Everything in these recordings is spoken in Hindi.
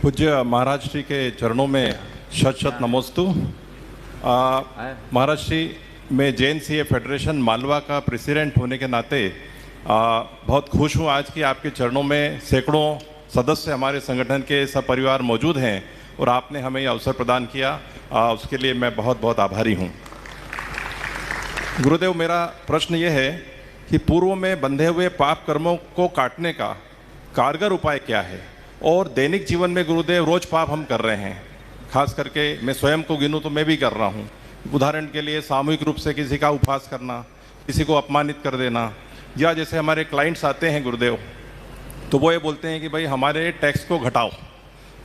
पूज्य महाराज श्री के चरणों में शत शत नमोस्तु। महाराज श्री, मैं जैन सीए फेडरेशन मालवा का प्रेसिडेंट होने के नाते बहुत खुश हूँ आज कि आपके चरणों में सैकड़ों सदस्य हमारे संगठन के सपरिवार मौजूद हैं और आपने हमें ये अवसर प्रदान किया, उसके लिए मैं बहुत बहुत आभारी हूँ। गुरुदेव, मेरा प्रश्न ये है कि पूर्व में बंधे हुए पाप कर्मों को काटने का कारगर उपाय क्या है? और दैनिक जीवन में गुरुदेव रोज पाप हम कर रहे हैं, खास करके मैं स्वयं को गिनूं तो मैं भी कर रहा हूं। उदाहरण के लिए सामूहिक रूप से किसी का उपहास करना, किसी को अपमानित कर देना, या जैसे हमारे क्लाइंट्स आते हैं गुरुदेव तो वो ये बोलते हैं कि भाई हमारे टैक्स को घटाओ,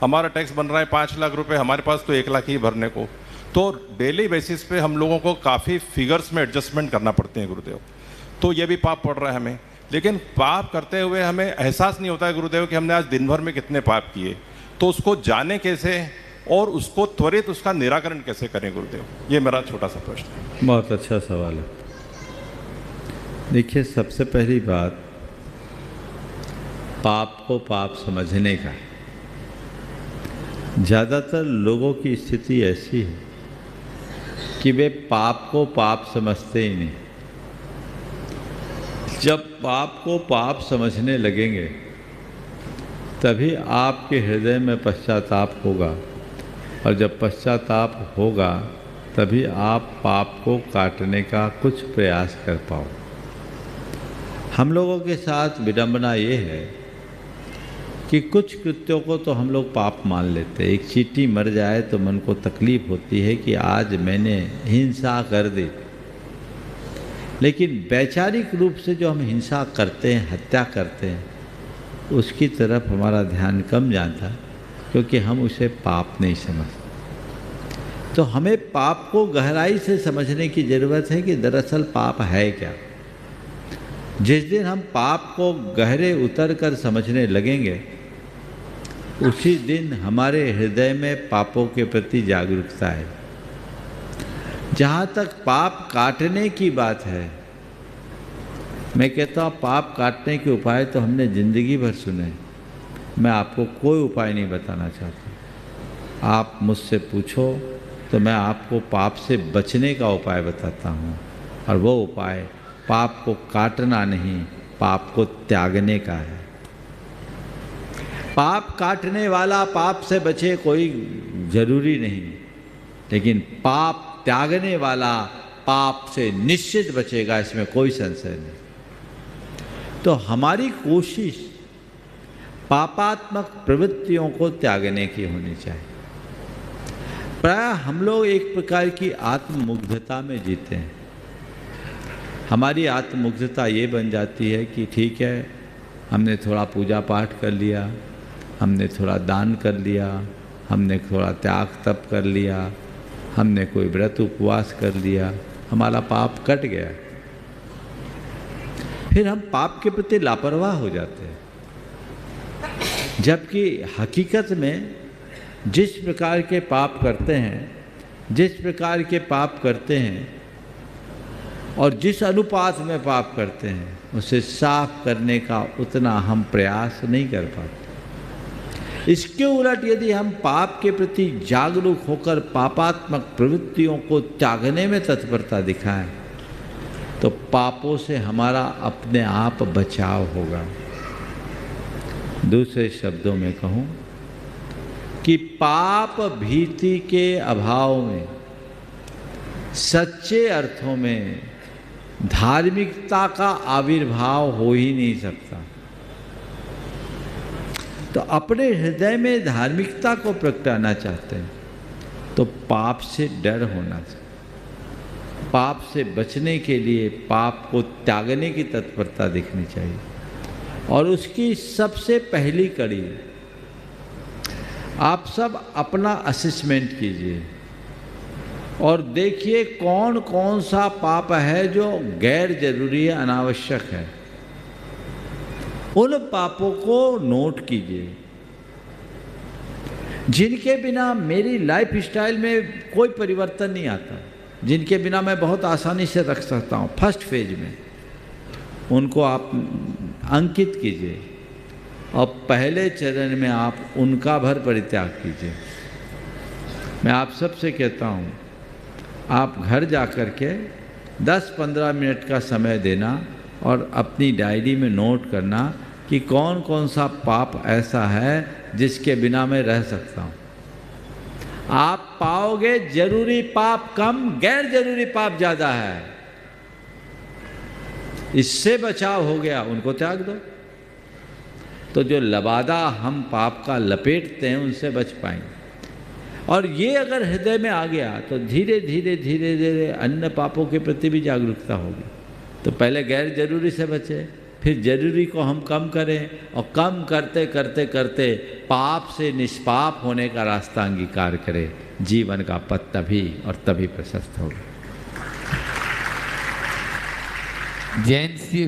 हमारा टैक्स बन रहा है 5 लाख रुपए, हमारे पास तो 1 लाख ही भरने को। तो डेली बेसिस पे हम लोगों को काफ़ी फिगर्स में एडजस्टमेंट करना पड़ते हैं गुरुदेव। तो ये भी पाप पड़ रहा है हमें, लेकिन पाप करते हुए हमें एहसास नहीं होता है गुरुदेव कि हमने आज दिन भर में कितने पाप किए। तो उसको जाने कैसे और उसको त्वरित उसका निराकरण कैसे करें गुरुदेव? ये मेरा छोटा सा प्रश्न है। बहुत अच्छा सवाल है। देखिए, सबसे पहली बात, पाप को पाप समझने का। ज़्यादातर लोगों की स्थिति ऐसी है कि वे पाप को पाप समझते ही नहीं। जब पाप को पाप समझने लगेंगे तभी आपके हृदय में पश्चाताप होगा, और जब पश्चाताप होगा तभी आप पाप को काटने का कुछ प्रयास कर पाओ। हम लोगों के साथ विडंबना ये है कि कुछ कृत्यों को तो हम लोग पाप मान लेते हैं। एक चींटी मर जाए तो मन को तकलीफ होती है कि आज मैंने हिंसा कर दी, लेकिन वैचारिक रूप से जो हम हिंसा करते हैं, हत्या करते हैं, उसकी तरफ हमारा ध्यान कम जाता है क्योंकि हम उसे पाप नहीं समझते। तो हमें पाप को गहराई से समझने की ज़रूरत है कि दरअसल पाप है क्या। जिस दिन हम पाप को गहरे उतर कर समझने लगेंगे उसी दिन हमारे हृदय में पापों के प्रति जागरूकता है। जहाँ तक पाप काटने की बात है, मैं कहता हूँ पाप काटने के उपाय तो हमने ज़िंदगी भर सुने, मैं आपको कोई उपाय नहीं बताना चाहता। आप मुझसे पूछो तो मैं आपको पाप से बचने का उपाय बताता हूँ, और वो उपाय पाप को काटना नहीं, पाप को त्यागने का है। पाप काटने वाला पाप से बचे कोई ज़रूरी नहीं, लेकिन पाप त्यागने वाला पाप से निश्चित बचेगा, इसमें कोई संशय नहीं। तो हमारी कोशिश पापात्मक प्रवृत्तियों को त्यागने की होनी चाहिए। प्रायः हम लोग एक प्रकार की आत्ममुग्धता में जीते हैं। हमारी आत्ममुग्धता ये बन जाती है कि ठीक है, हमने थोड़ा पूजा पाठ कर लिया, हमने थोड़ा दान कर लिया, हमने थोड़ा त्याग तप कर लिया, हमने कोई व्रत उपवास कर लिया, हमारा पाप कट गया। फिर हम पाप के प्रति लापरवाह हो जाते हैं, जबकि हकीकत में जिस प्रकार के पाप करते हैं, और जिस अनुपात में पाप करते हैं, उसे साफ करने का उतना हम प्रयास नहीं कर पाते। इसके उलट यदि हम पाप के प्रति जागरूक होकर पापात्मक प्रवृत्तियों को त्यागने में तत्परता दिखाएं तो पापों से हमारा अपने आप बचाव होगा। दूसरे शब्दों में कहूँ कि पाप भीति के अभाव में सच्चे अर्थों में धार्मिकता का आविर्भाव हो ही नहीं सकता। तो अपने हृदय में धार्मिकता को प्रगटाना चाहते हैं तो पाप से डर होना चाहिए। पाप से बचने के लिए पाप को त्यागने की तत्परता दिखनी चाहिए, और उसकी सबसे पहली कड़ी, आप सब अपना असेसमेंट कीजिए और देखिए कौन कौन सा पाप है जो गैर जरूरी है, अनावश्यक है। उन पापों को नोट कीजिए जिनके बिना मेरी लाइफ स्टाइल में कोई परिवर्तन नहीं आता, जिनके बिना मैं बहुत आसानी से रख सकता हूँ। फर्स्ट फेज में उनको आप अंकित कीजिए और पहले चरण में आप उनका भर परित्याग कीजिए। मैं आप सबसे कहता हूँ, आप घर जा कर के 10-15 मिनट का समय देना और अपनी डायरी में नोट करना कि कौन कौन सा पाप ऐसा है जिसके बिना मैं रह सकता हूँ। आप पाओगे जरूरी पाप कम, गैर जरूरी पाप ज़्यादा है। इससे बचाव हो गया, उनको त्याग दो। तो जो लबादा हम पाप का लपेटते हैं उनसे बच पाएंगे। और ये अगर हृदय में आ गया तो धीरे धीरे धीरे धीरे अन्य पापों के प्रति भी जागरूकता होगी। तो पहले गैर जरूरी से बचे, फिर जरूरी को हम कम करें, और कम करते करते करते पाप से निष्पाप होने का रास्ता अंगीकार करें। जीवन का पथ तभी और तभी प्रशस्त होगा। जैन सी